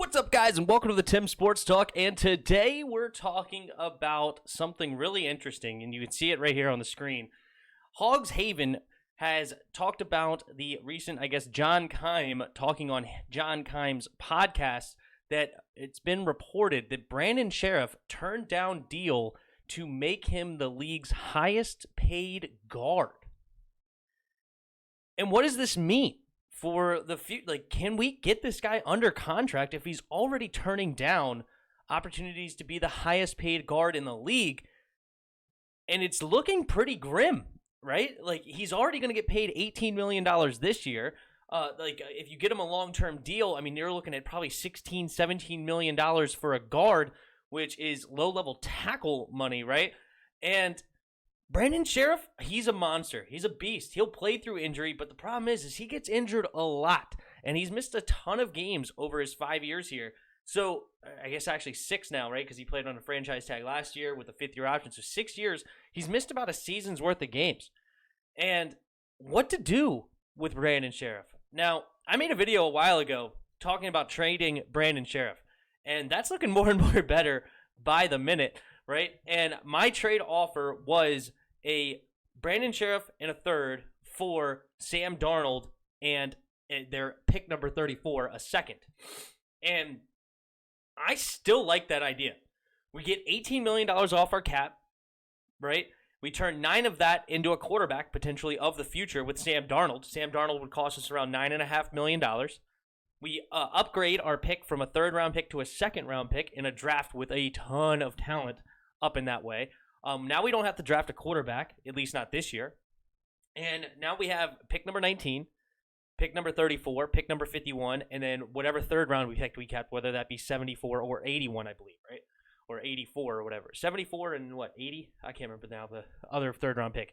What's up, guys, and welcome to the Tim Sports Talk. And today we're talking about something really interesting, and you can see it right here on the screen. Hogs Haven has talked about the recent, John Keim talking on John Keim's podcast that it's been reported that Brandon Scherff turned down deal to make him the league's highest paid guard. And what does this mean for the future? Like, can we get this guy under contract if he's already turning down opportunities to be the highest paid guard in the league? And it's looking pretty grim, right? Like, he's already going to get paid $18 million this year. If you get him a long-term deal, I mean, you're looking at probably $16, $17 million for a guard, which is low-level tackle money, right? And Brandon Scherff, he's a monster. He's a beast. He'll play through injury, but the problem is he gets injured a lot, and he's missed a ton of games over his 5 years here. So, I guess actually 6 now, right? Because he played on a franchise tag last year with a fifth-year option. So 6 years, he's missed about a season's worth of games. And what to do with Brandon Scherff? Now, I made a video a while ago talking about trading Brandon Scherff, and that's looking more and more better by the minute, right? And my trade offer was a Brandon Scherff and a third for Sam Darnold and their pick number 34, a second. And I still like that idea. We get $18 million off our cap, right? We turn 9 of that into a quarterback, potentially, of the future with Sam Darnold. Sam Darnold would cost us around $9.5 million. We upgrade our pick from a third-round pick to a second-round pick in a draft with a ton of talent up in that way. Now we don't have to draft a quarterback, at least not this year. And now we have pick number 19, pick number 34, pick number 51, and then whatever third round we kept, whether that be 74 or 81, I believe, right? Or 84 or whatever. 74 and what, 80? I can't remember now, the other third-round pick.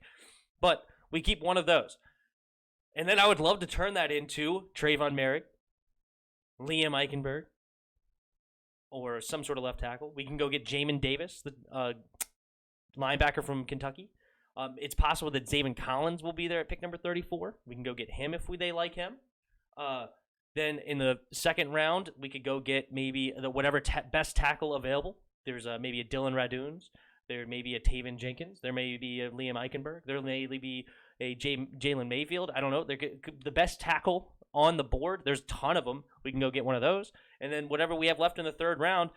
But we keep one of those. And then I would love to turn that into Trayvon Merrick, Liam Eichenberg, or some sort of left tackle. We can go get Jamin Davis, the linebacker from Kentucky. It's possible that Zaven Collins will be there at pick number 34. We can go get him if they like him. Then in the second round, we could go get maybe whatever best tackle available. There's maybe a Dylan Raduns. There may be a Taven Jenkins. There may be a Liam Eichenberg. There may be a Jalen Mayfield. I don't know. The best tackle on the board. There's a ton of them. We can go get one of those. And then whatever we have left in the third round,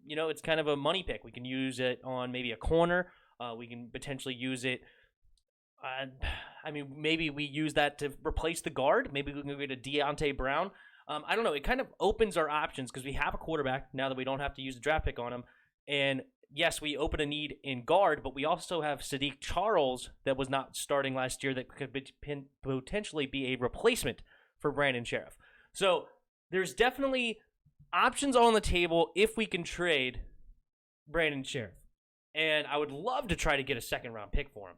it's kind of a money pick. We can use it on maybe a corner. We can potentially use it. Maybe we use that to replace the guard. Maybe we can go get a Deontay Brown. I don't know. It kind of opens our options because we have a quarterback now that we don't have to use a draft pick on him. And yes, we open a need in guard, but we also have Sadiq Charles that was not starting last year that could potentially be a replacement for Brandon Scherff. So there's definitely options on the table if we can trade Brandon Scherff. And I would love to try to get a second-round pick for him.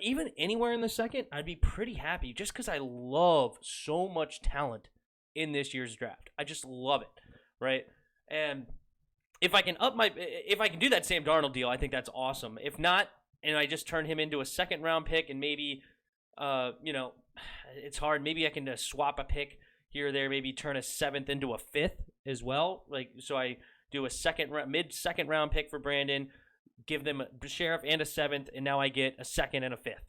Even anywhere in the second, I'd be pretty happy just because I love so much talent in this year's draft. I just love it, right? And if I can do that Sam Darnold deal, I think that's awesome. If not, and I just turn him into a second-round pick and maybe, it's hard. Maybe I can swap a pick here or there, maybe turn a 7th into a 5th as well. So I do a mid-second round pick for Brandon, give them a Scherff and a 7th, and now I get a 2nd and a 5th.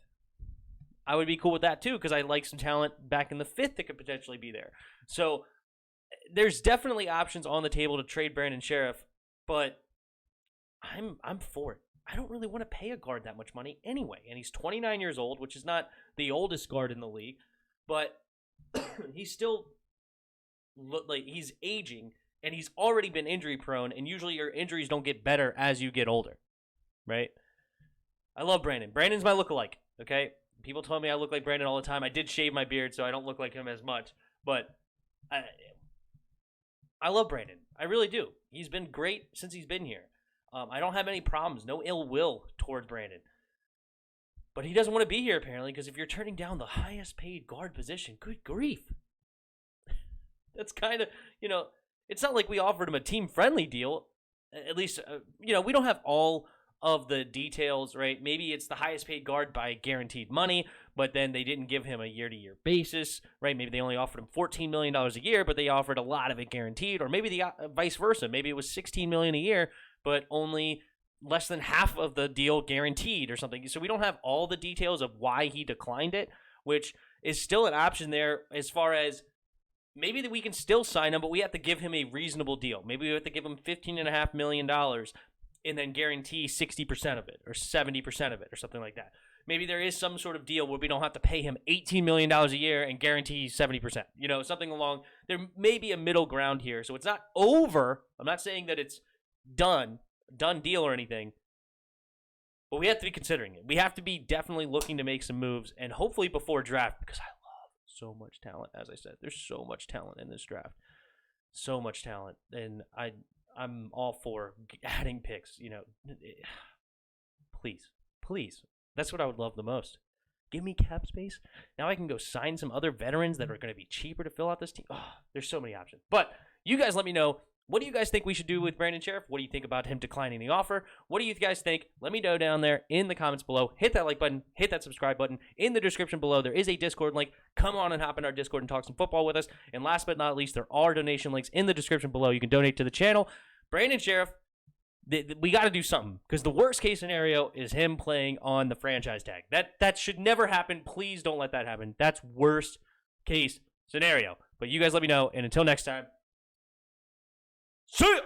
I would be cool with that too because I like some talent back in the 5th that could potentially be there. So there's definitely options on the table to trade Brandon Scherff, but I'm for it. I don't really want to pay a guard that much money anyway, and he's 29 years old, which is not the oldest guard in the league, but he's still he's aging, and he's already been injury prone, and usually your injuries don't get better as you get older, right? I love Brandon. Brandon's my lookalike, okay? People tell me I look like Brandon all the time. I did shave my beard, so I don't look like him as much, but I love Brandon. I really do. He's been great since he's been here. I don't have any problems, no ill will towards Brandon. But he doesn't want to be here, apparently, because if you're turning down the highest paid guard position, good grief. That's kind of, it's not like we offered him a team-friendly deal. At least, we don't have all of the details, right? Maybe it's the highest paid guard by guaranteed money, but then they didn't give him a year-to-year basis, right? Maybe they only offered him $14 million a year, but they offered a lot of it guaranteed, or maybe the vice versa. Maybe it was $16 million a year, but only less than half of the deal guaranteed or something. So we don't have all the details of why he declined it, which is still an option there as far as maybe that we can still sign him, but we have to give him a reasonable deal. Maybe we have to give him $15.5 million and then guarantee 60% of it or 70% of it or something like that. Maybe there is some sort of deal where we don't have to pay him $18 million a year and guarantee 70%. Something along. There may be a middle ground here. So it's not over. I'm not saying that it's done deal or anything. But we have to be considering it. We have to be definitely looking to make some moves, and hopefully before draft, because I love so much talent. As I said, there's so much talent in this draft. So much talent. And I'm all for adding picks. Please. That's what I would love the most. Give me cap space. Now I can go sign some other veterans that are going to be cheaper to fill out this team. Oh, there's so many options. But you guys let me know. What do you guys think we should do with Brandon Scherff? What do you think about him declining the offer? What do you guys think? Let me know down there in the comments below. Hit that like button. Hit that subscribe button. In the description below, there is a Discord link. Come on and hop in our Discord and talk some football with us. And last but not least, there are donation links in the description below. You can donate to the channel. Brandon Scherff, we got to do something, because the worst case scenario is him playing on the franchise tag. That should never happen. Please don't let that happen. That's worst case scenario. But you guys let me know. And until next time, see ya!